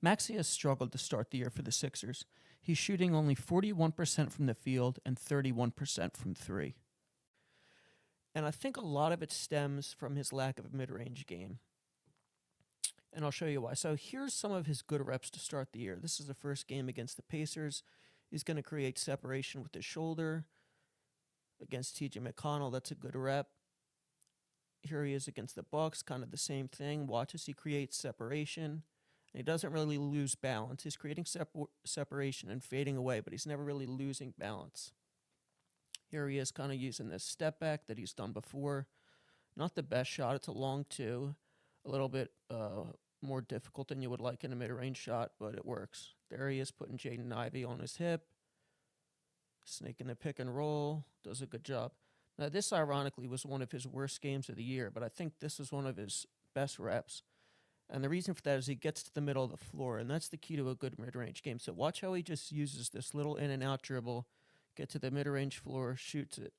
Maxey has struggled to start the year for the Sixers. He's shooting only 41% from the field and 31% from three. And I think a lot of it stems from his lack of a mid-range game. And I'll show you why. So here's some of his good reps to start the year. This is the first game against the Pacers. He's going to create separation with his shoulder. Against TJ McConnell, that's a good rep. Here he is against the Bucks, kind of the same thing. Watch as he creates separation. And he doesn't really lose balance. He's creating separation and fading away, but he's never really losing balance. Here he is kind of using this step back that he's done before. Not the best shot. It's a long two. A little bit more difficult than you would like in a mid-range shot, but it works. There he is putting Jaden Ivey on his hip. Snaking the pick and roll. Does a good job. Now, this ironically was one of his worst games of the year, but I think this is one of his best reps. And the reason for that is he gets to the middle of the floor, and that's the key to a good mid-range game. So watch how he just uses this little in and out dribble, get to the mid-range floor, shoots it.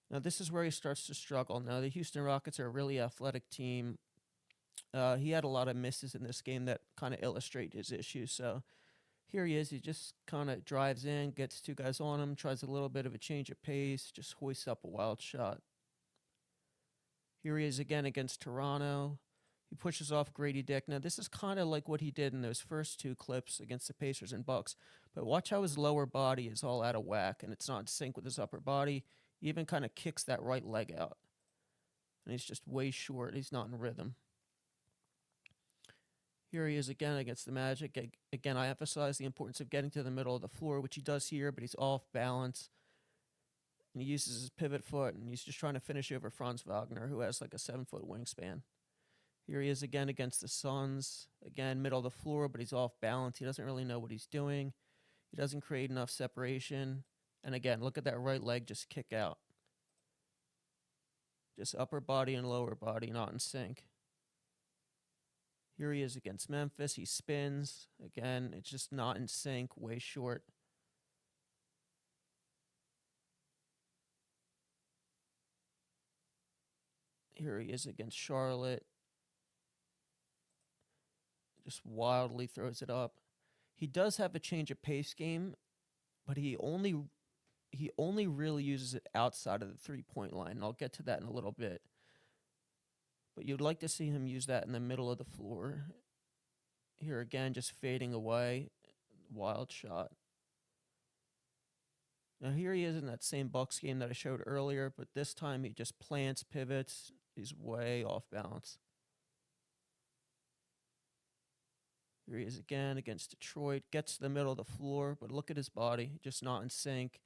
Now, this is where he starts to struggle. Now, the Houston Rockets are a really athletic team. He had a lot of misses in this game that kind of illustrate his issues. So here he is. He just kind of drives in, gets two guys on him, tries a little bit of a change of pace, just hoists up a wild shot. Here he is again against Toronto. He pushes off Grady Dick. Now, this is kind of like what he did in those first two clips against the Pacers and Bucks. But watch how his lower body is all out of whack, and it's not in sync with his upper body. He even kind of kicks that right leg out. And he's just way short. He's not in rhythm. Here he is again against the Magic. Again, I emphasize the importance of getting to the middle of the floor, which he does here, but he's off balance. And he uses his pivot foot, and he's just trying to finish over Franz Wagner, who has like a 7-foot wingspan. Here he is again against the Suns. Again, middle of the floor, but he's off balance. He doesn't really know what he's doing. He doesn't create enough separation. And again, look at that right leg just kick out. Just upper body and lower body not in sync. Here he is against Memphis. He spins. Again, it's just not in sync, way short. Here he is against Charlotte. Just wildly throws it up. He does have a change of pace game, but he only really uses it outside of the three-point line. And I'll get to that in a little bit. But you'd like to see him use that in the middle of the floor. Here again, just fading away. Wild shot. Now here he is in that same Bucks game that I showed earlier, but this time he just plants, pivots. He's way off balance. Here he is again against Detroit. Gets to the middle of the floor, but look at his body. Just not in sync.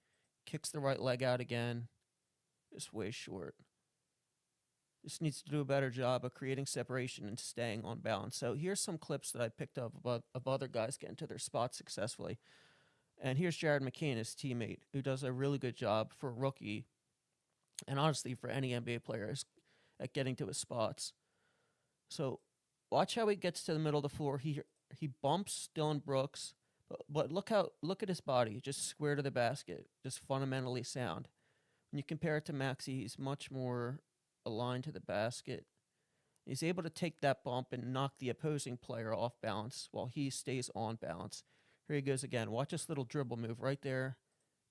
Kicks the right leg out again. Just way short. Just needs to do a better job of creating separation and staying on balance. So here's some clips that I picked up of other guys getting to their spots successfully. And here's Jared McCain, his teammate, who does a really good job for a rookie, and honestly for any NBA player, at getting to his spots. So watch how he gets to the middle of the floor. He bumps Dillon Brooks, but look at his body, just square to the basket, just fundamentally sound. When you compare it to Maxey, he's much more aligned to the basket. He's able to take that bump and knock the opposing player off balance while he stays on balance. Here he goes again. Watch this little dribble move right there.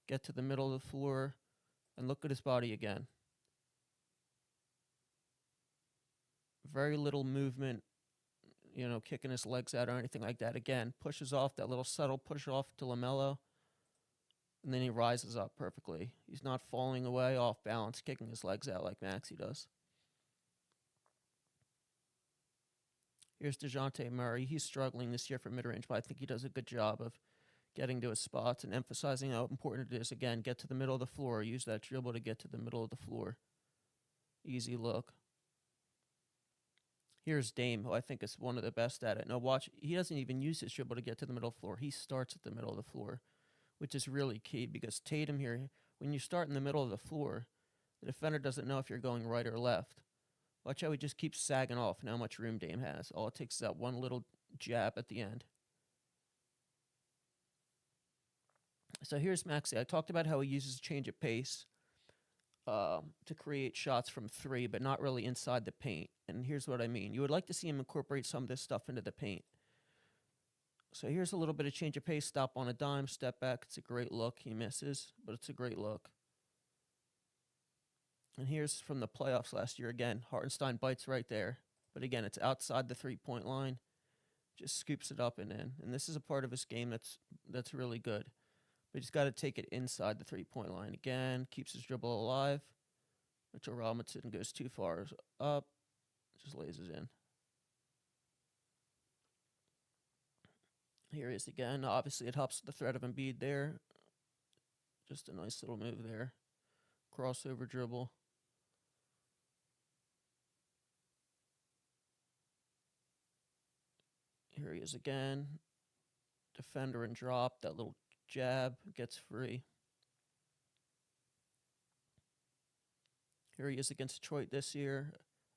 Get to the middle of the floor, and look at his body again. Very little movement, kicking his legs out or anything like that. Again, pushes off that little subtle push off to LaMelo, and then he rises up perfectly. He's not falling away off balance, kicking his legs out like Maxey does. Here's DeJounte Murray. He's struggling this year for mid-range, but I think he does a good job of getting to his spots and emphasizing how important it is. Again, get to the middle of the floor. Use that dribble to get to the middle of the floor. Easy look. Here's Dame, who I think is one of the best at it. Now watch, he doesn't even use his dribble to get to the middle of the floor. He starts at the middle of the floor, which is really key because Tatum here, when you start in the middle of the floor, the defender doesn't know if you're going right or left. Watch how he just keeps sagging off and how much room Dame has. All it takes is that one little jab at the end. So here's Maxey. I talked about how he uses change of pace to create shots from three, but not really inside the paint. And here's what I mean. You would like to see him incorporate some of this stuff into the paint. So here's a little bit of change of pace, stop on a dime, step back. It's a great look. He misses, but it's a great look. And here's from the playoffs last year again. Hartenstein bites right there. But again, it's outside the three-point line. Just scoops it up and in. And this is a part of his game that's really good. But he's got to take it inside the three-point line. Again, keeps his dribble alive. Mitchell Robinson goes too far up. Just lays it in. Here he is again. Obviously, it helps the threat of Embiid there. Just a nice little move there. Crossover dribble. Here he is again. Defender and drop. That little jab gets free. Here he is against Detroit this year.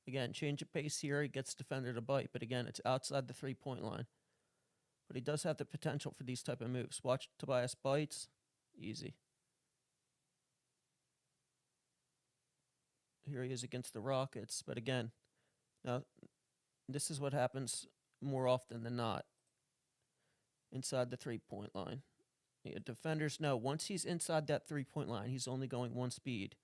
Again, change of pace here. He gets defender to bite. But again, it's outside the three-point line. But he does have the potential for these type of moves. Watch Tobias bites. Easy. Here he is against the Rockets. But again, now this is what happens more often than not inside the three-point line. Yeah, defenders know once he's inside that three-point line, he's only going one speed.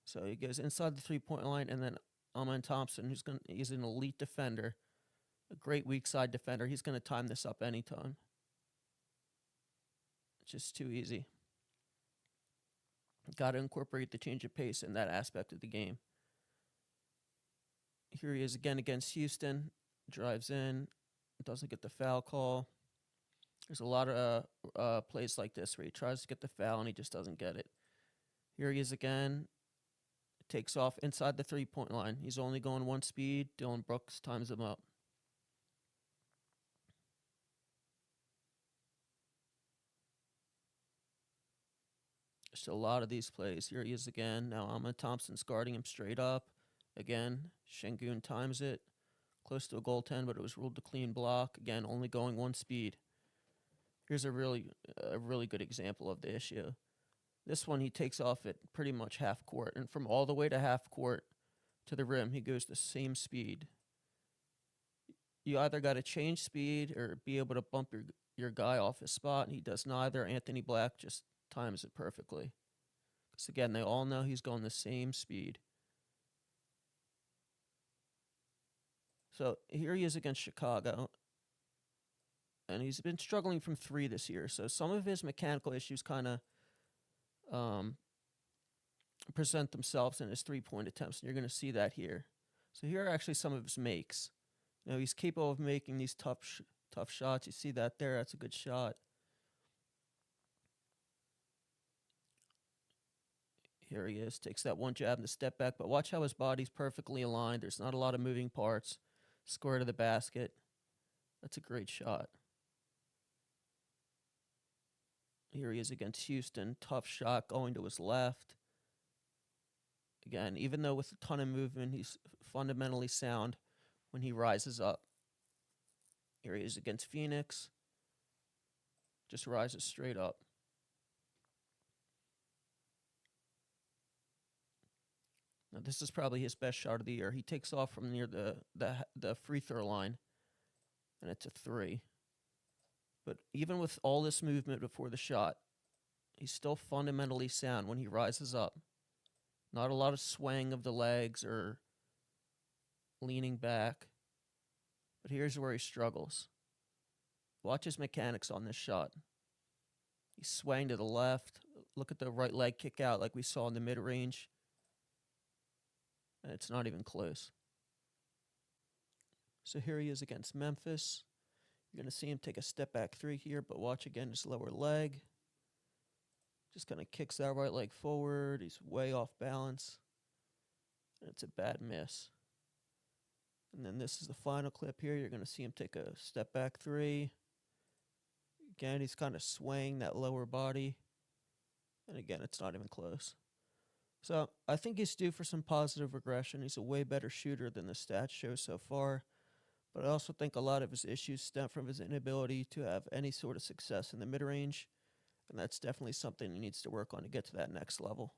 So he goes inside the three-point line, and then Amen Thompson, he's an elite defender, a great weak side defender. He's going to time this up anytime. It's just too easy. Got to incorporate the change of pace in that aspect of the game. Here he is again against Houston. Drives in. Doesn't get the foul call. There's a lot of plays like this where he tries to get the foul and he just doesn't get it. Here he is again. Takes off inside the three-point line. He's only going one speed. Dylan Brooks times him up. Just a lot of these plays. Here he is again. Now Amen Thompson's guarding him straight up. Again, Şengün times it. Close to a goaltend, but it was ruled a clean block. Again, only going one speed. Here's a really good example of the issue. This one, he takes off at pretty much half court. And from all the way to half court to the rim, he goes the same speed. You either got to change speed or be able to bump your guy off his spot. And he does neither. Anthony Black just times it perfectly. Because, again, they all know he's going the same speed. So here he is against Chicago. And he's been struggling from three this year. So some of his mechanical issues kind of present themselves in his three-point attempts. And you're going to see that here. So here are actually some of his makes. You know, he's capable of making these tough shots. You see that there? That's a good shot. Here he is. Takes that one jab and the step back. But watch how his body's perfectly aligned. There's not a lot of moving parts. Square to the basket. That's a great shot. Here he is against Houston. Tough shot going to his left. Again, even though with a ton of movement, he's fundamentally sound when he rises up. Here he is against Phoenix. Just rises straight up. Now, this is probably his best shot of the year. He takes off from near the free throw line, and it's a three. But even with all this movement before the shot, he's still fundamentally sound when he rises up. Not a lot of swaying of the legs or leaning back. But here's where he struggles. Watch his mechanics on this shot. He's swaying to the left. Look at the right leg kick out like we saw in the mid-range. And it's not even close. So here he is against Memphis. You're going to see him take a step back three here, but watch again his lower leg. Just kind of kicks that right leg forward. He's way off balance. And it's a bad miss. And then this is the final clip here. You're going to see him take a step back three. Again, he's kind of swaying that lower body. And again, it's not even close. So I think he's due for some positive regression. He's a way better shooter than the stats show so far. But I also think a lot of his issues stem from his inability to have any sort of success in the mid-range. And that's definitely something he needs to work on to get to that next level.